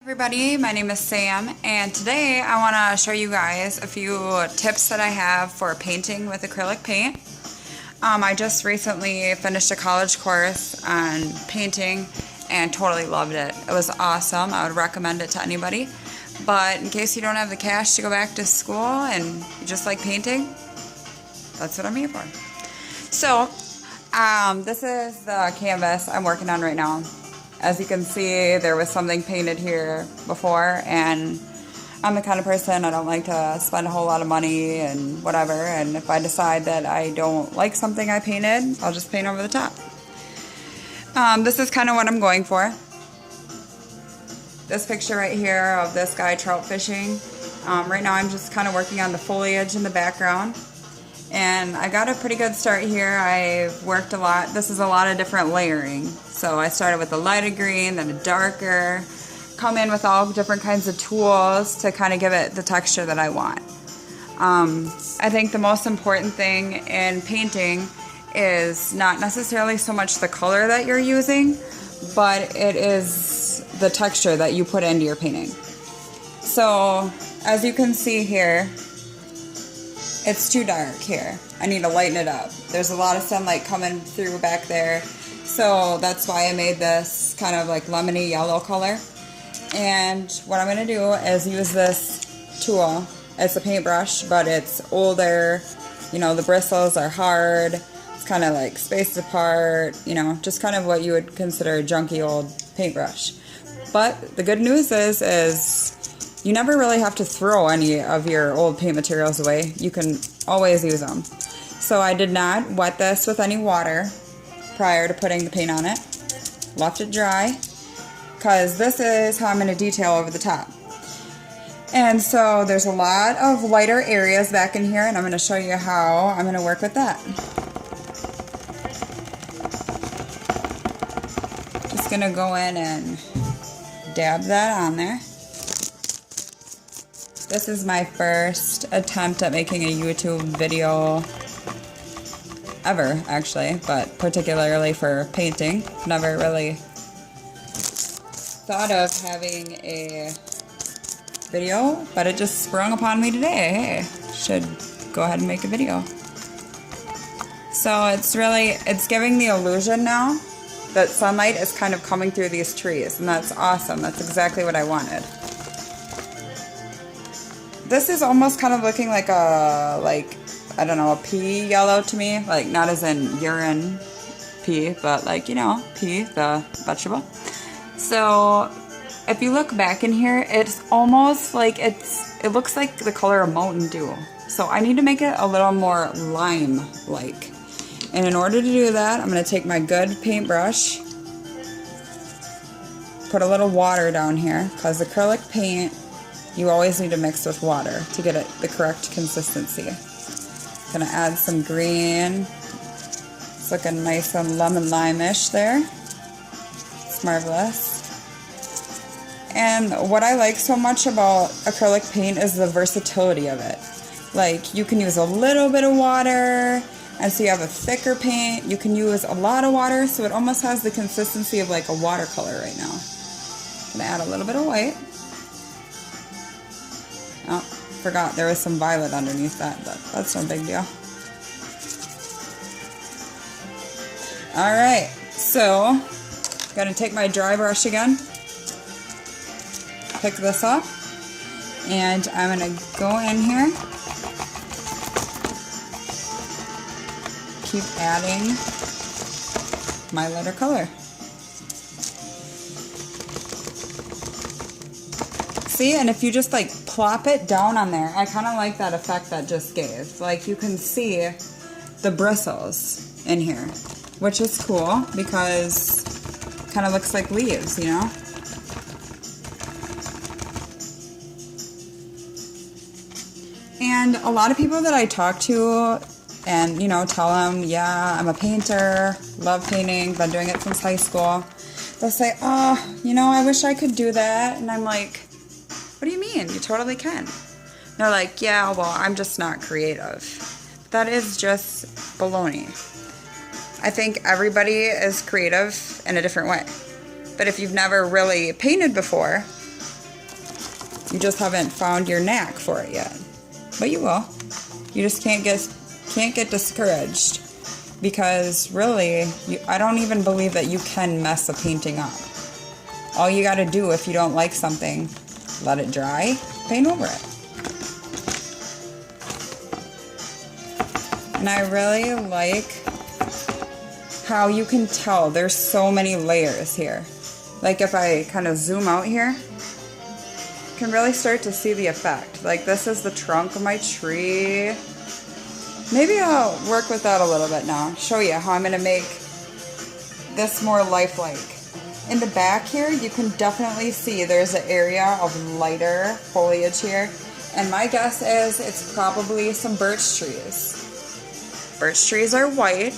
Everybody, my name is Sam, and today I want to show you guys a few tips that I have for painting with acrylic paint. I just recently finished a college course on painting and totally loved it. It was awesome. I would recommend it to anybody. But in case you don't have the cash to go back to school and you just like painting, that's what I'm here for. So, this is the canvas I'm working on right now. As you can see, there was something painted here before, and I'm the kind of person, I don't like to spend a whole lot of money and whatever, and if I decide that I don't like something I painted, I'll just paint over the top. This is kind of what I'm going for. This picture right here of this guy trout fishing. Right now I'm just kind of working on the foliage in the background. And I got a pretty good start here. I've worked a lot. This is a lot of different layering. So I started with a lighter green, then a darker. Come in with all different kinds of tools to kind of give it the texture that I want. I think the most important thing in painting is not necessarily so much the color that you're using, but it is the texture that you put into your painting. So as you can see here, it's too dark here. I need to lighten it up. There's a lot of sunlight coming through back there. So that's why I made this kind of like lemony yellow color. And what I'm going to do is use this tool. It's a paintbrush, but it's older. You know, the bristles are hard. It's kind of like spaced apart. You know, just kind of what you would consider a junky old paintbrush. But the good news is you never really have to throw any of your old paint materials away. You can always use them. So I did not wet this with any water prior to putting the paint on it. Left it dry, because this is how I'm going to detail over the top. And so there's a lot of lighter areas back in here, and I'm going to show you how I'm going to work with that. Just going to go in and dab that on there. This is my first attempt at making a YouTube video ever, actually, but particularly for painting. Never really thought of having a video, but it just sprung upon me today. Hey, should go ahead and make a video. So it's giving the illusion now that sunlight is kind of coming through these trees, and that's awesome. That's exactly what I wanted. This is almost kind of looking like I don't know, a pea yellow to me. Like, not as in urine pea, but like, you know, pea, the vegetable. So, if you look back in here, it's almost like it looks like the color of Mountain Dew. So, I need to make it a little more lime-like. And in order to do that, I'm going to take my good paintbrush, put a little water down here, because acrylic paint, you always need to mix with water to get it the correct consistency. Gonna add some green. It's looking nice and lemon lime-ish there. It's marvelous. And what I like so much about acrylic paint is the versatility of it. Like, you can use a little bit of water, and so you have a thicker paint. You can use a lot of water, so it almost has the consistency of like a watercolor right now. Gonna add a little bit of white. Oh, forgot there was some violet underneath that, but that's no big deal. Alright, so gonna take my dry brush again, pick this up, and I'm gonna go in here, keep adding my lighter color. See, and if you just like plop it down on there, I kind of like that effect that just gave. Like, you can see the bristles in here, which is cool because it kind of looks like leaves, you know? And a lot of people that I talk to and, you know, tell them, yeah, I'm a painter, love painting, been doing it since high school. They'll say, oh, you know, I wish I could do that. And I'm like, what do you mean? You totally can. They're like, yeah, well, I'm just not creative. That is just baloney. I think everybody is creative in a different way. But if you've never really painted before, You just haven't found your knack for it yet. But you will. You just can't get discouraged, because really, I don't even believe that you can mess a painting up. All you gotta do, if you don't like something, let it dry, paint over it. And I really like how you can tell there's so many layers here. Like if I kind of zoom out here, you can really start to see the effect. Like this is the trunk of my tree. Maybe I'll work with that a little bit now. Show you how I'm gonna make this more lifelike. In the back here, you can definitely see there's an area of lighter foliage here. And my guess is it's probably some birch trees. Birch trees are white,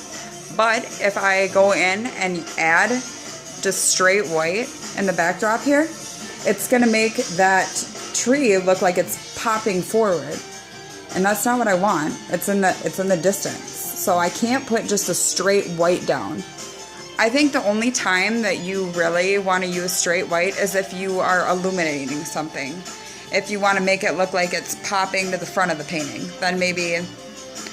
but if I go in and add just straight white in the backdrop here, it's gonna make that tree look like it's popping forward. And that's not what I want. It's in the distance. So I can't put just a straight white down. I think the only time that you really want to use straight white is if you are illuminating something. If you want to make it look like it's popping to the front of the painting, then maybe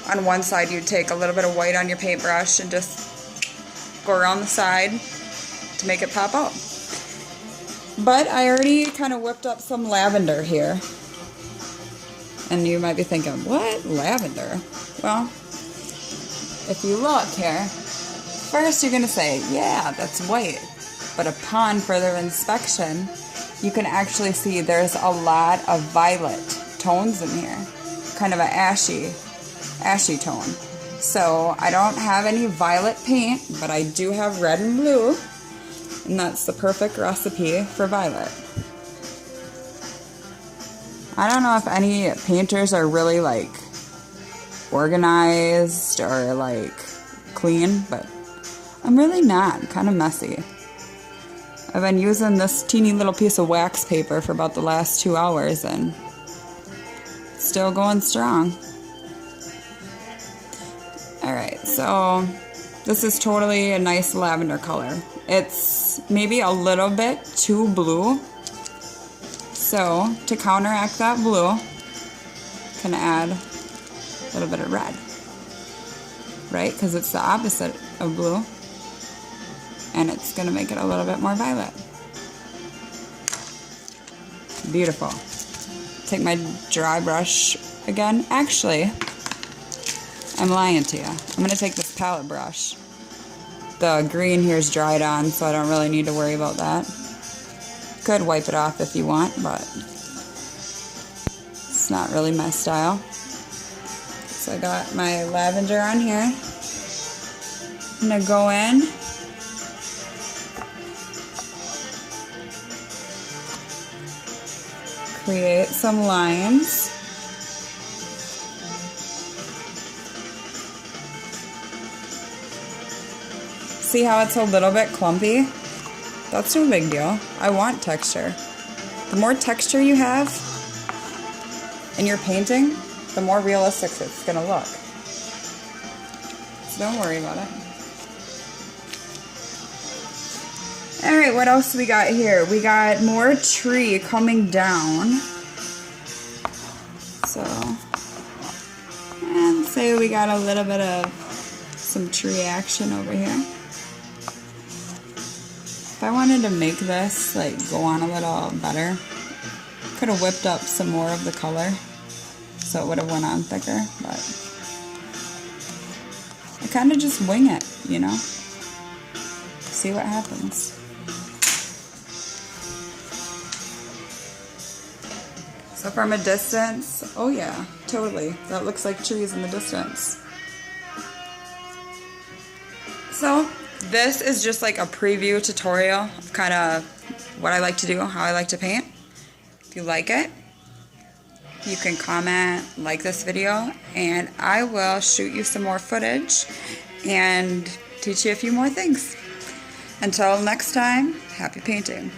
on one side you'd take a little bit of white on your paintbrush and just go around the side to make it pop out. But I already kind of whipped up some lavender here. And you might be thinking, what? Lavender? Well, if you look here, first you're going to say, yeah, that's white. But upon further inspection, you can actually see there's a lot of violet tones in here. Kind of an ashy tone. So I don't have any violet paint, but I do have red and blue. And that's the perfect recipe for violet. I don't know if any painters are really like organized or like clean, but I'm really not. I'm kind of messy. I've been using this teeny little piece of wax paper for about the last 2 hours and still going strong. Alright, so this is totally a nice lavender color. It's maybe a little bit too blue. So, to counteract that blue, I'm going to add a little bit of red, right? Because it's the opposite of blue, and it's going to make it a little bit more violet. Beautiful. Take my dry brush again. Actually, I'm lying to you. I'm going to take this palette brush. The green here is dried on, so I don't really need to worry about that. Could wipe it off if you want, but it's not really my style. So I got my lavender on here. I'm gonna go in, create some lines. See how it's a little bit clumpy? That's no big deal. I want texture. The more texture you have in your painting, the more realistic it's gonna look. So don't worry about it. Alright, what else we got here? We got more tree coming down. So, and say we got a little bit of some tree action over here. If I wanted to make this like go on a little better, could have whipped up some more of the color so it would have went on thicker, but I kind of just wing it, you know, see what happens. So from a distance, oh yeah, totally, that looks like trees in the distance. So this is just like a preview tutorial of kind of what I like to do, how I like to paint. If you like it, you can comment, like this video, and I will shoot you some more footage and teach you a few more things. Until next time, happy painting.